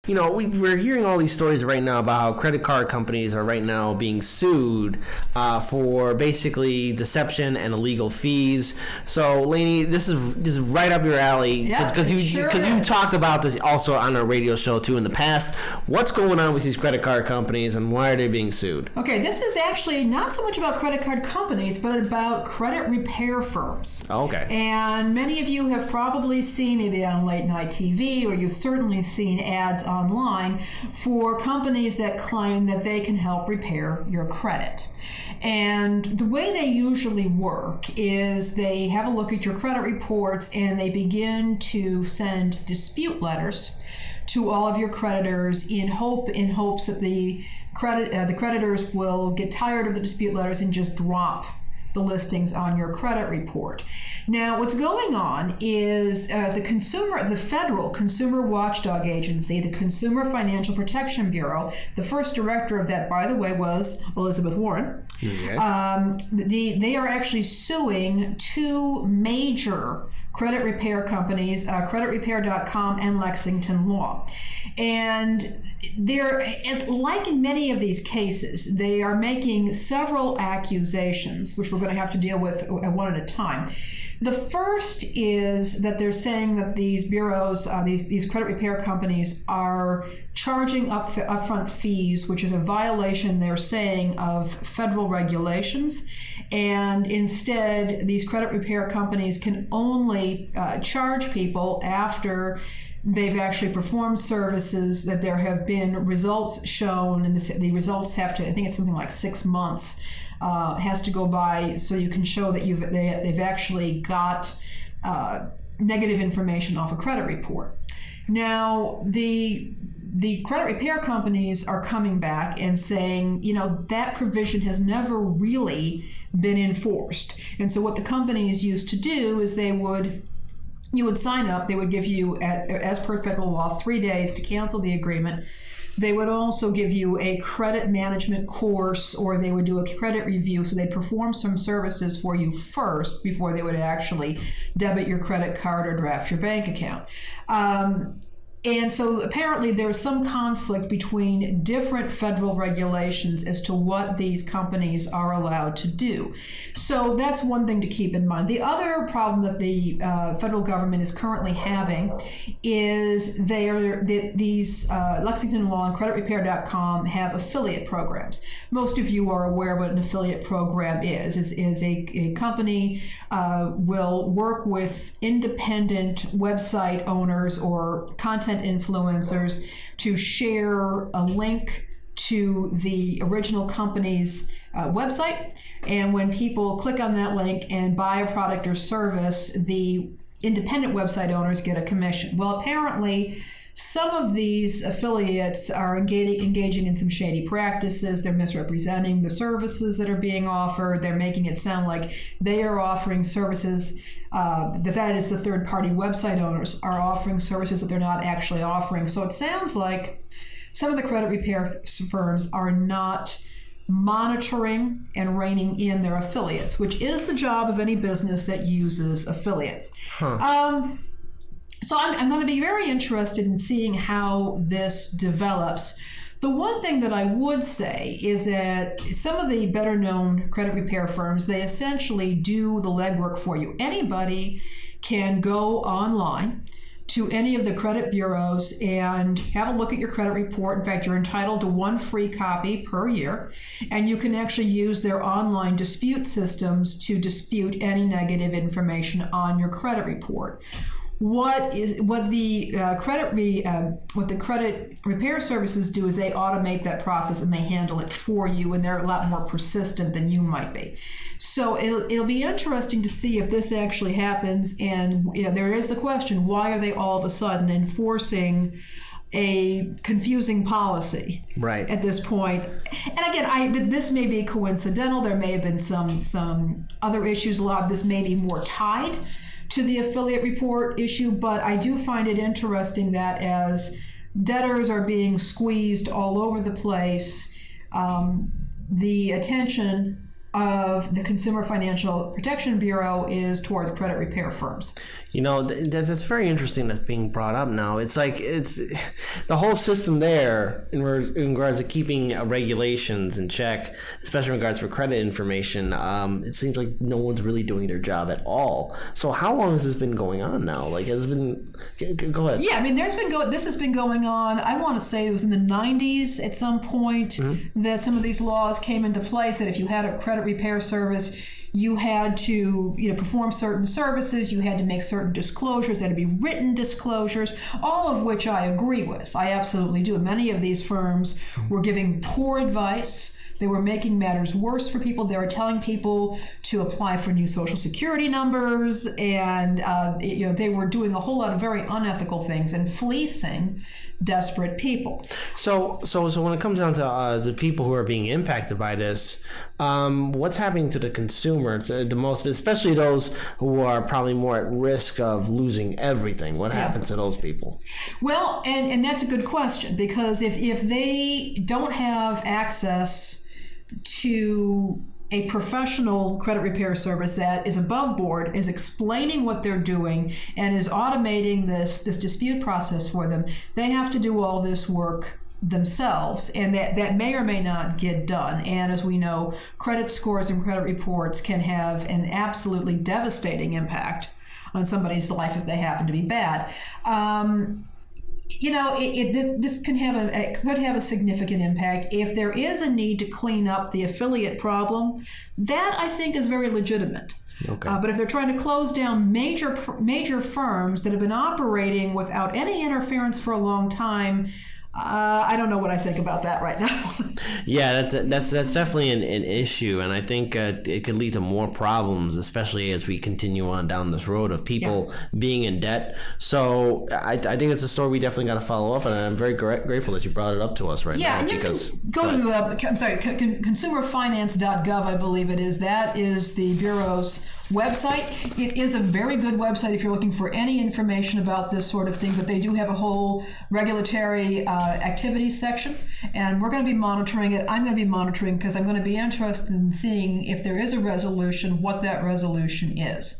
we're hearing all these stories right now about how credit card companies are right now being sued for basically deception and illegal fees. So, Lainey, this is right up your alley because you've talked about this also on our radio show too in the past. What's going on with these credit card companies and why are they being sued? Okay, this is actually not so much about credit card companies, but about credit repair firms. Okay. And many of you have probably seen, maybe on late night TV, or you've certainly seen ads online for companies that claim that they can help repair your credit. And the way they usually work is they have a look at your credit reports and they begin to send dispute letters to all of your creditors in hopes that the creditors will get tired of the dispute letters and just drop the listings on your credit report. Now, what's going on is the Federal Consumer Watchdog Agency, the Consumer Financial Protection Bureau, the first director of that, by the way, was Elizabeth Warren. Okay. They are actually suing two major credit repair companies, creditrepair.com and Lexington Law. And they're, like in many of these cases, they are making several accusations, which we're going to have to deal with one at a time. The first is that they're saying that these bureaus, these credit repair companies, are charging upfront fees, which is a violation, they're saying, of federal regulations. And instead, these credit repair companies can only charge people after they've actually performed services, that there have been results shown, and the results have to, I think it's something like 6 months, has to go by so you can show that they've actually got negative information off a credit report. Now, the credit repair companies are coming back and saying, that provision has never really been enforced. And so what the companies used to do is you would sign up, they would give you, as per federal law, 3 days to cancel the agreement. They would also give you a credit management course, or they would do a credit review. So they'd perform some services for you first before they would actually debit your credit card or draft your bank account. And so apparently there's some conflict between different federal regulations as to what these companies are allowed to do. So that's one thing to keep in mind. The other problem that the federal government is currently having is these Lexington Law and creditrepair.com have affiliate programs. Most of you are aware what an affiliate program is. Is a company will work with independent website owners or content influencers to share a link to the original company's website, and when people click on that link and buy a product or service, the independent website owners get a commission. Well, apparently some of these affiliates are engaging in some shady practices. They're misrepresenting the services that are being offered. They're making it sound like they are offering services, that is, the third-party website owners are offering services that they're not actually offering. So it sounds like some of the credit repair firms are not monitoring and reining in their affiliates, which is the job of any business that uses affiliates. So I'm going to be very interested in seeing how this develops. The one thing that I would say is that some of the better known credit repair firms, they essentially do the legwork for you. Anybody can go online to any of the credit bureaus and have a look at your credit report. In fact, you're entitled to one free copy per year, and you can actually use their online dispute systems to dispute any negative information on your credit report. What the credit repair services do is they automate that process and they handle it for you, and they're a lot more persistent than you might be. So it'll be interesting to see if this actually happens. And there is the question: why are they all of a sudden enforcing a confusing policy right at this point? And again, this may be coincidental. There may have been some other issues. A lot of this may be more tied to the affiliate report issue, but I do find it interesting that as debtors are being squeezed all over the place, the attention of the Consumer Financial Protection Bureau is toward credit repair firms. You know, that's very interesting that's being brought up now. It's like it's the whole system there in regards to keeping regulations in check, especially in regards for credit information. It seems like no one's really doing their job at all. So how long has this been going on now? Like, has it been? Go ahead. Yeah, I mean, this has been going on. I want to say it was in the 90s at some point that some of these laws came into place. That if you had a credit repair service, you had to perform certain services, you had to make certain disclosures, there had to be written disclosures, all of which I agree with. I absolutely do. Many of these firms were giving poor advice. They were making matters worse for people. They were telling people to apply for new Social Security numbers, and they were doing a whole lot of very unethical things and fleecing desperate people. So when it comes down to the people who are being impacted by this, what's happening to the consumer, to the most, especially those who are probably more at risk of losing everything? What happens to those people? Well, and that's a good question, because if they don't have access to a professional credit repair service that is above board, is explaining what they're doing, and is automating this dispute process for them, they have to do all this work themselves, and that may or may not get done. And as we know, credit scores and credit reports can have an absolutely devastating impact on somebody's life if they happen to be bad. This could have a significant impact if there is a need to clean up the affiliate problem. That, I think, is very legitimate. Okay. But if they're trying to close down major firms that have been operating without any interference for a long time, I don't know what I think about that right now. Yeah, that's definitely an issue, and I think it could lead to more problems, especially as we continue on down this road of people being in debt. So I think it's a story we definitely got to follow up, and I'm very grateful that you brought it up to us right now. Yeah, and you can go to consumerfinance.gov, I believe it is. That is the Bureau's website. It is a very good website if you're looking for any information about this sort of thing, but they do have a whole regulatory activities section, and we're going to be monitoring it. I'm going to be monitoring because I'm going to be interested in seeing if there is a resolution, what that resolution is.